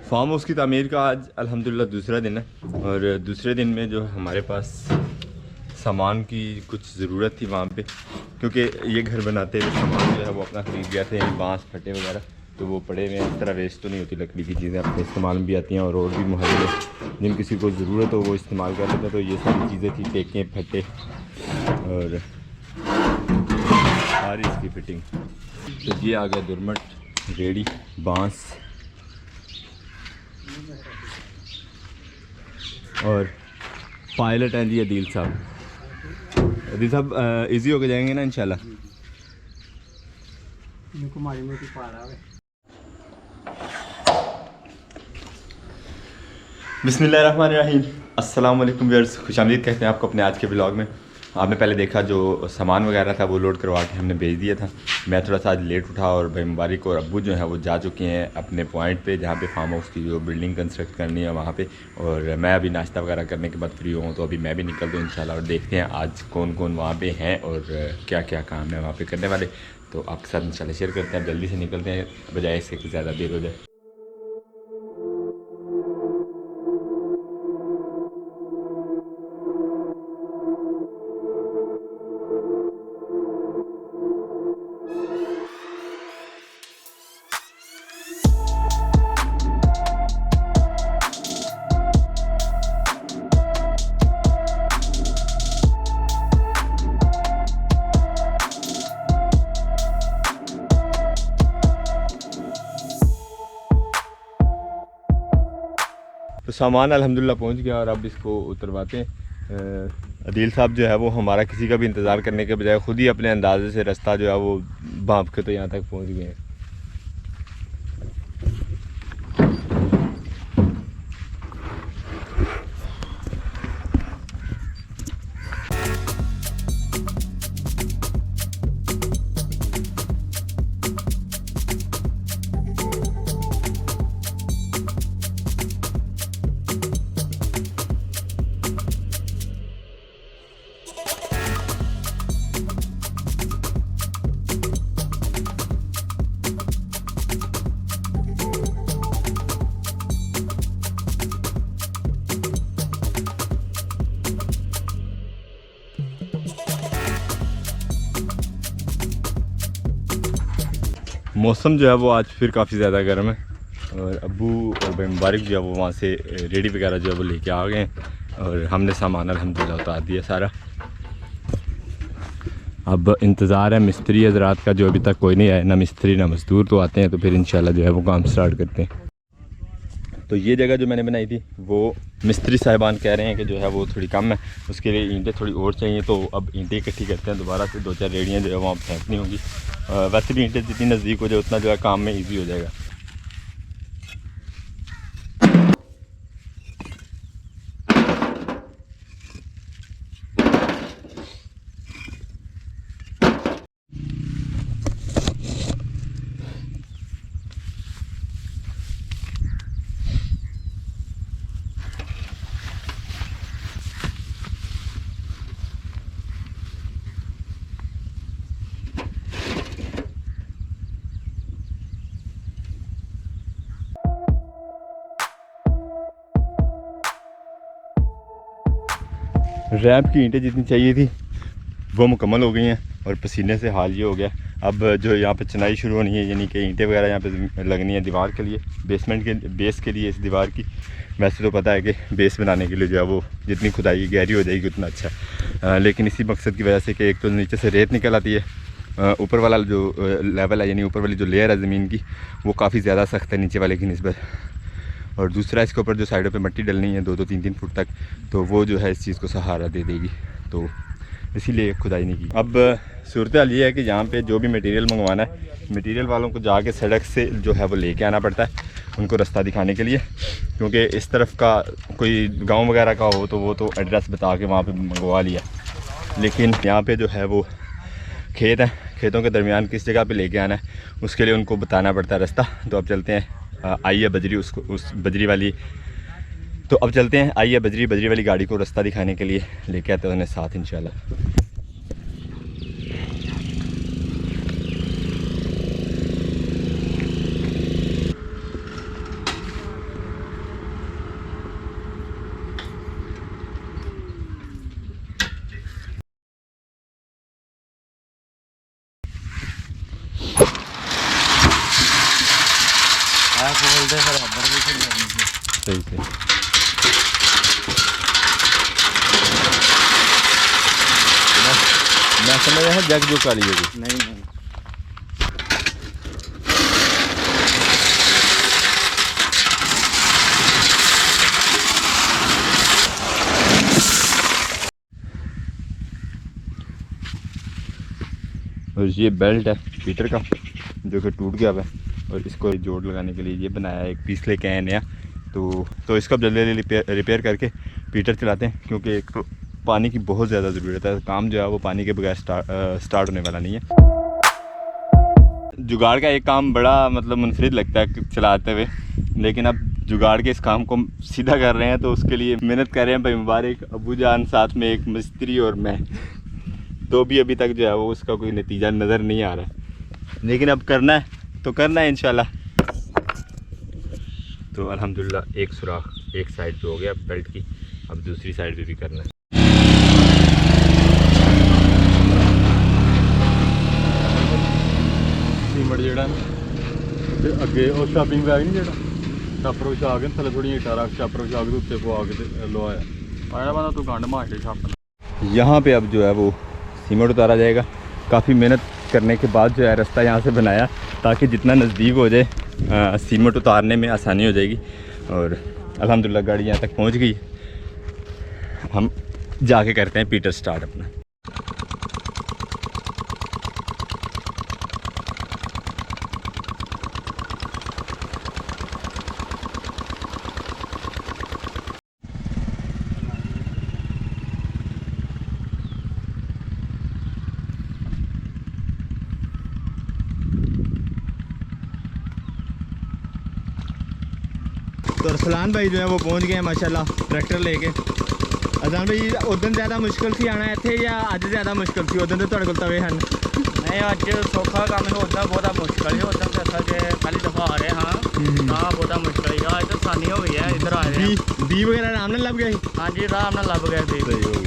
Farm house की तामीर का आज अल्हम्दुलिल्लाह दूसरा दिन है और दूसरे दिन में जो हमारे पास सामान की कुछ ज़रूरत थी वहाँ पे, क्योंकि ये घर बनाते हुए सामान जो है वो अपना ख़रीद गया थे, बांस फटे वगैरह, तो वो पड़े हुए हैं। इस तरह वेस्ट तो नहीं होती, लकड़ी की चीज़ें अपने इस्तेमाल में भी आती हैं और भी मोहल्ले में जिन किसी को ज़रूरत हो वो इस्तेमाल कर लेते हैं। तो ये सारी चीज़ें थी, टेकें फटे और सारी इसकी फिटिंग। तो ये आ गया दुरमट, रेडी, बांस और पायलट हैं जी अदील साहब। अदील साहब इजी होके जाएंगे ना इंशाल्लाह। बिस्मिल्लाहिर्रहमानिर्रहीम, अस्सलाम वालेकुम व्यूअर्स, खुशामदीद कहते हैं आपको अपने आज के ब्लॉग में। आपने पहले देखा जो सामान वगैरह था वो लोड करवा के हमने भेज दिया था। मैं थोड़ा सा आज लेट उठा और भाई मुबारक और अब्बू जो है वो जा चुके हैं अपने पॉइंट पे जहाँ पे फार्म हाउस की जो बिल्डिंग कंस्ट्रक्ट करनी है वहाँ पे। और मैं अभी नाश्ता वगैरह करने के बाद फ्री हूँ, तो अभी मैं भी निकल दूँ इंशाल्लाह और देखते हैं आज कौन कौन वहाँ पर हैं और क्या क्या काम है वहाँ पर करने वाले। तो आपके साथ इंशाल्लाह शेयर करते हैं। जल्दी से निकलते हैं बजाय इसके कि ज़्यादा देर हो जाए। तो सामान अल्हम्दुलिल्लाह पहुंच गया और अब इसको उतरवाते हैं। अदील साहब जो है वो हमारा किसी का भी इंतज़ार करने के बजाय ख़ुद ही अपने अंदाजे से रास्ता जो है वो भांप के तो यहाँ तक पहुंच गए हैं। मौसम जो है वो आज फिर काफ़ी ज़्यादा गर्म है और अब्बू और भाई मुबारक जो है वो वहाँ से रेडी वगैरह जो है वो लेके आ गए हैं और हमने सामान अल्हम्दुलिल्लाह उतार दिया सारा। अब इंतज़ार है मिस्त्री हज़रात का, जो अभी तक कोई नहीं आया, ना मिस्त्री ना मज़दूर, तो आते हैं तो फिर इंशाल्लाह जो है वो काम स्टार्ट करते हैं। तो ये जगह जो मैंने बनाई थी वो मिस्त्री साहिबान कह रहे हैं कि जो है वो थोड़ी कम है, उसके लिए ईंटें थोड़ी और चाहिए। तो अब ईंटें इकट्ठी करते हैं, दोबारा से 2-4 रेडियाँ जो है वहाँ फेंकनी होंगी। वैसे भी ईंटें जितनी नज़दीक हो जाए उतना जो है काम में ईजी हो जाएगा। रैंप की ईंटें जितनी चाहिए थी वो मुकम्मल हो गई हैं और पसीने से हाल ये हो गया। अब जो यहाँ पे चुनाई शुरू होनी है, यानी कि ईंटें वगैरह यहाँ पे लगनी है दीवार के लिए, बेसमेंट के बेस के लिए इस दीवार की। वैसे तो पता है कि बेस बनाने के लिए जो है वो जितनी खुदाई गहरी हो जाएगी उतना अच्छा है, लेकिन इसी मकसद की वजह से कि एक तो नीचे से रेत निकल आती है, ऊपर वाला जो लेवल है यानी ऊपर वाली जो लेयर है ज़मीन की वो काफ़ी ज़्यादा सख्त है नीचे वाले की निस्बत, और दूसरा इसके ऊपर जो साइडों पे मिट्टी डलनी है 2-2 3-3 फुट तक, तो वो जो है इस चीज़ को सहारा दे देगी, तो इसीलिए खुदाई नहीं की। अब सूरत हाल ये है कि यहाँ पे जो भी मटेरियल मंगवाना है, मटेरियल वालों को जाके सड़क से जो है वो लेके आना पड़ता है उनको रास्ता दिखाने के लिए, क्योंकि इस तरफ का कोई गांव वगैरह का हो तो वो तो एड्रेस बता के वहाँ पे मंगवा लिया, लेकिन यहाँ पे जो है वो खेत है, खेतों के दरमियान किस जगह पे लेके आना है उसके लिए उनको बताना पड़ता है रास्ता। तो अब चलते हैं, आइए बजरी उस बजरी वाली, तो अब चलते हैं, आइए बजरी वाली गाड़ी को रास्ता दिखाने के लिए लेके आते हैं उन्हें साथ इंशाल्लाह। बोलते बराबर भी फिर लगनी थी। सही से मैं समझ रहा जग जो काली होगी। नहीं नहीं और ये बेल्ट है पीटर का जो कि टूट गया हुआ है, और इसको जोड़ लगाने के लिए ये बनाया है एक पीस लेके आए नया। तो इसको अब जल्दी रिपेयर करके पीटर चलाते हैं, क्योंकि एक तो पानी की बहुत ज़्यादा ज़रूरत है। काम जो है वो पानी के बगैर स्टार्ट होने वाला नहीं है। जुगाड़ का एक काम बड़ा मतलब मुनफरिद लगता है चलाते हुए, लेकिन अब जुगाड़ के इस काम को सीधा कर रहे हैं तो उसके लिए मेहनत कर रहे हैं भाई मुबारक, अबू जान, साथ में एक मिस्त्री और मैं। तो भी अभी तक जो है वो उसका कोई नतीजा नज़र नहीं आ रहा है, लेकिन अब करना है तो करना है इंशाल्लाह। तो अल्हम्दुलिल्लाह एक सुराख एक साइड पे हो गया बेल्ट की, अब दूसरी साइड पे भी करना है। सीमट जेड़ा ते अगे और शापिंग बैग नहीं जेड़ा छापर विछा के थले थोड़ी ईटा रख छापर विछा के उत्ते पवा के लवाया आया बंदा तू गंढ मार दे छापर। यहाँ पे अब जो है वो सीमेंट उतारा जाएगा। काफ़ी मेहनत करने के बाद जो है रास्ता यहाँ से बनाया ताकि जितना नज़दीक हो जाए सीमेंट उतारने में आसानी हो जाएगी। और अल्हम्दुलिल्लाह गाड़ी यहाँ तक पहुँच गई। हम जाके करते हैं पीटर स्टार्ट अपना। तो अरसलान भाई जो है वो पहुंच गए हैं माशाल्लाह ट्रैक्टर लेके। अजान भाई उदन ज़्यादा मुश्किल सी आना इत्थे या अज ज़्यादा मुश्किल सी? उदन तो तुहाडे कोल तवे हन। नहीं अज सौखा काम है उदा बहुत मुश्किल है उदा तो असा जे पहली दफा आ रहे हाँ ना बहुत मुश्किल है अज तो आसानी हो गई है इधर आ रहे हैं। बी वगैरह आराम नाल लग गए? हाँ जी आराम नाल लग गए बी। सही हो गई,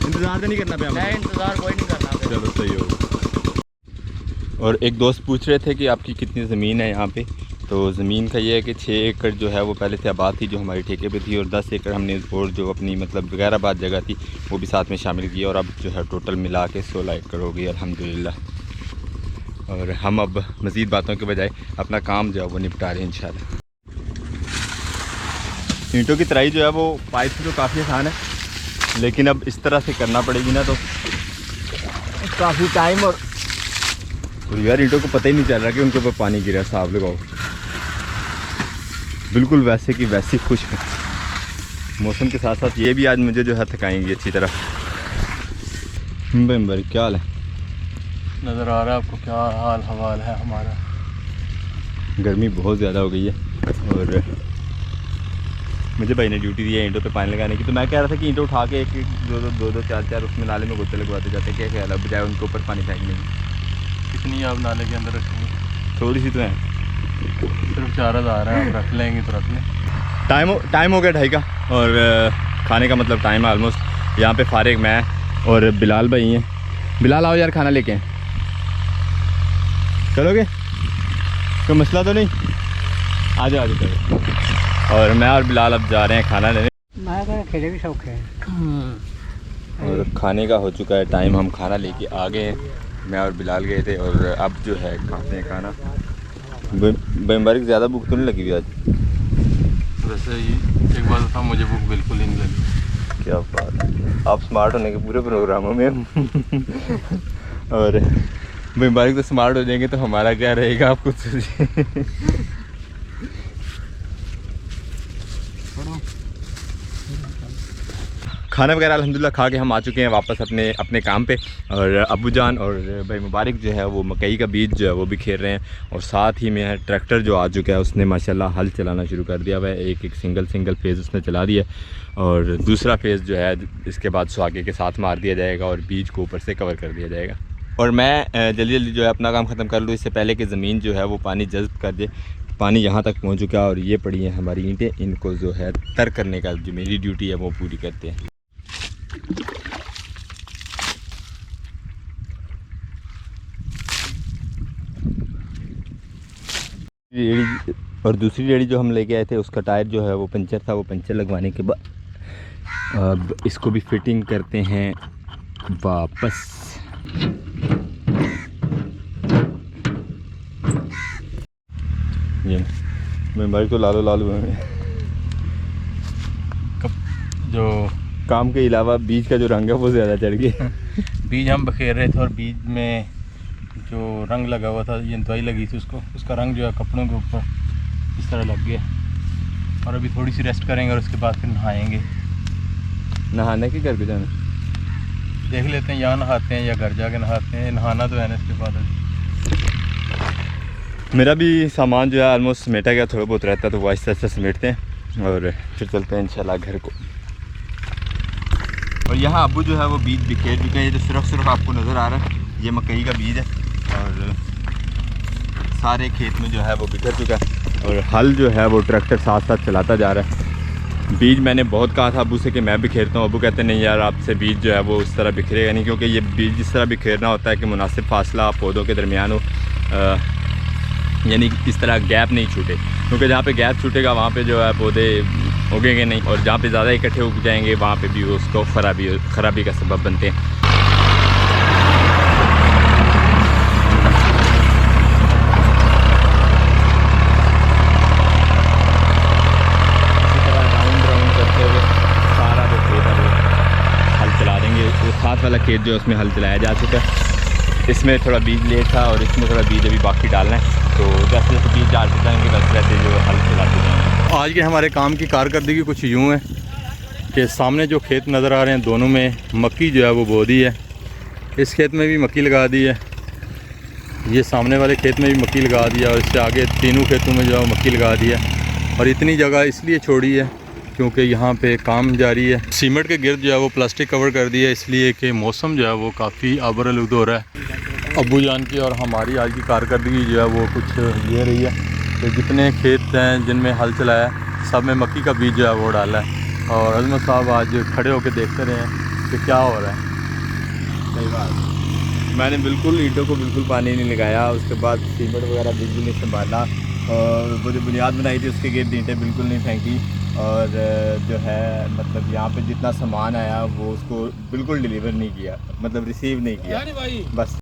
इंतज़ार तो नहीं करना पिया? नहीं इंतजार कोई नहीं करना पिया। चलो सही हो। और एक दोस्त पूछ रहे थे कि आपकी कितनी ज़मीन है यहाँ पे। तो ज़मीन का ये है कि 6 एकड़ जो है वो पहले से आबाद थी जो हमारी ठेके पे थी, और 10 एकड़ हमने और जो अपनी मतलब गैराबाद जगह थी वो भी साथ में शामिल की, और अब जो है टोटल मिला के 16 एकड़ हो गई अल्हम्दुलिल्लाह। और हम अब मज़ीद बातों के बजाय अपना काम जो है वो निपटा रहे हैं इंशाल्लाह। ईंटों की तराई जो है वो पाइप से तो काफ़ी आसान है, लेकिन अब इस तरह से करना पड़ेगी ना तो काफ़ी टाइम। और यार ईंटों को पता ही नहीं चल रहा कि उनके ऊपर पानी गिरा। साफ लगाओ बिल्कुल वैसे की वैसी खुश्क है। मौसम के साथ साथ ये भी आज मुझे जो है थकाएंगी अच्छी तरह। भाई क्या हाल है? नज़र आ रहा है आपको क्या हाल हवाल है हमारा? गर्मी बहुत ज़्यादा हो गई है, और मुझे भाई ने ड्यूटी दी है ईंटों पे पानी लगाने की। तो मैं कह रहा था कि ईंटों उठा के एक दो चार उसमें नाले में गोते लगवाते जाते, क्या ख्याल है बजाय उनके ऊपर पानी फेंकने की? कितनी आप नाले के अंदर रखेंगे? थोड़ी सी तो है, सिर्फ 4000 है, आप रख लेंगे तो रख लें। टाइम हो गया 2:30 का, और खाने का मतलब टाइम है ऑलमोस्ट। यहाँ पे फारिग मैं और बिलाल भाई हैं। बिलाल आओ यार खाना लेके हैं, चलोगे? कोई मसला तो नहीं? आ जाओ चलो। और मैं और बिलाल अब जा रहे हैं खाना लेने। मैं खेले भी शौक है। और खाने का हो चुका है टाइम, हम खाना लेके आ गए हैं। मैं और बिलाल गए थे, और अब जो है खाते हैं खाना। बेमबारिक ज़्यादा भूख तो नहीं लगी हुई आज? वैसे ही एक बात था, मुझे भूख बिल्कुल ही नहीं लगी। क्या बात है, आप स्मार्ट होने के पूरे प्रोग्रामों में और बेमबारिक तो स्मार्ट हो जाएंगे तो हमारा क्या रहेगा, आप कुछ सोचिए। खाना वगैरह अल्हम्दुलिल्लाह खा के हम आ चुके हैं वापस अपने काम पे। और अबू जान और भाई मुबारक जो है वो मकई का बीज जो है वो भी खेल रहे हैं, और साथ ही में ट्रैक्टर जो आ चुका है उसने माशाल्लाह हल चलाना शुरू कर दिया हुआ है। एक सिंगल फेज़ उसने चला दिया, और दूसरा फेज़ जो है इसके बाद सुहागे के साथ मार दिया जाएगा और बीज को ऊपर से कवर कर दिया जाएगा। और मैं जल्दी जो है अपना काम ख़त्म कर लूँ इससे पहले कि ज़मीन जो है वो पानी जज़्ब कर दे। पानी यहाँ तक पहुँच चुका है, और ये पड़ी हैं हमारी ईंटें, इनको जो है तर करने का जो मेरी ड्यूटी है वो पूरी करते हैं। और दूसरी रेडी जो हम लेके आए थे उसका टायर जो है वो पंचर था, वो पंचर लगवाने के बाद अब इसको भी फिटिंग करते हैं वापस। ये मैं भाई तो लालू है। जो काम के अलावा बीज का जो रंग है वो ज़्यादा चढ़ गया। बीज हम बखेर रहे थे और बीज में जो रंग लगा हुआ था, ये दवाई लगी थी उसको, उसका रंग जो है कपड़ों के ऊपर इस तरह लग गया। और अभी थोड़ी सी रेस्ट करेंगे और उसके बाद फिर नहाएंगे। नहाने के घर पे जाना, देख लेते हैं यहाँ नहाते हैं या घर जाके नहाते हैं। नहाना तो है ना इसके बाद। मेरा भी सामान जो है ऑलमोस्ट समेटा गया, थोड़ा बहुत रहता है तो वो आहिस्ता आहिस्ता समेटते हैं और फिर चलते हैं इंशाल्लाह घर को। और यहाँ अब्बू जो है वो बीज बिखेर चुके हैं। ये तो सिर्फ आपको नज़र आ रहा है, ये मकई का बीज है और सारे खेत में जो है वो बिखर चुका है। और हल जो है वो ट्रैक्टर साथ साथ चलाता जा रहा है। बीज मैंने बहुत कहा था अब्बू से कि मैं बिखेरता हूँ, अब्बू कहते नहीं यार आपसे बीज जो है वो उस तरह बिखरेगा नहीं, क्योंकि ये बीज इस तरह बिखेरना होता है कि मुनासिब फासला पौधों के दरमियान हो, यानी इस तरह गैप नहीं छूटे, क्योंकि जहाँ पे गैप छूटेगा वहाँ पे जो है पौधे उगेंगे नहीं, और जहाँ पे ज़्यादा इकट्ठे उग जाएंगे वहाँ पे भी उसको ख़राबी का सबब बनते हैं। साथ वाला खेत जो है उसमें हल चलाया जा चुका है। इसमें थोड़ा बीज लेट था और इसमें थोड़ा बीज अभी बाकी डालना है, तो जैसे जैसे बीज डालते जाएंगे वैसे वैसे जो हल चलाते जाएंगे। आज के हमारे काम की कारकर्दगी कुछ यूँ है कि सामने जो खेत नज़र आ रहे हैं दोनों में मक्की जो है वो बो दी है। इस खेत में भी मक्की लगा दी है, ये सामने वाले खेत में भी मक्की लगा दिया और इससे आगे तीनों खेतों में जो है मक्की लगा दिया। और इतनी जगह इसलिए छोड़ी है क्योंकि यहाँ पे काम जारी है। सीमेंट के गिर्द जो है वो प्लास्टिक कवर कर दिया है, इसलिए कि मौसम जो है वो काफ़ी आबरआलूद हो रहा है। अब्बू जान की और हमारी आज की कारकर्दगी जो है वो कुछ ये रही है कि जितने खेत हैं जिनमें हल चलाया सब में मक्की का बीज जो है वो डाला है। और अजमत साहब आज खड़े होकर देखते रहे हैं कि क्या हो रहा है। सही बात, मैंने बिल्कुल ईंटों को बिल्कुल पानी नहीं लगाया, उसके बाद सीमेंट वगैरह बिल्कुल नहीं संभाला और वो जो बुनियाद बनाई थी उसके गिर्द ईंटें बिल्कुल नहीं फेंकी। और जो है मतलब यहाँ पे जितना सामान आया वो उसको बिल्कुल डिलीवर नहीं किया, मतलब रिसीव नहीं किया बस।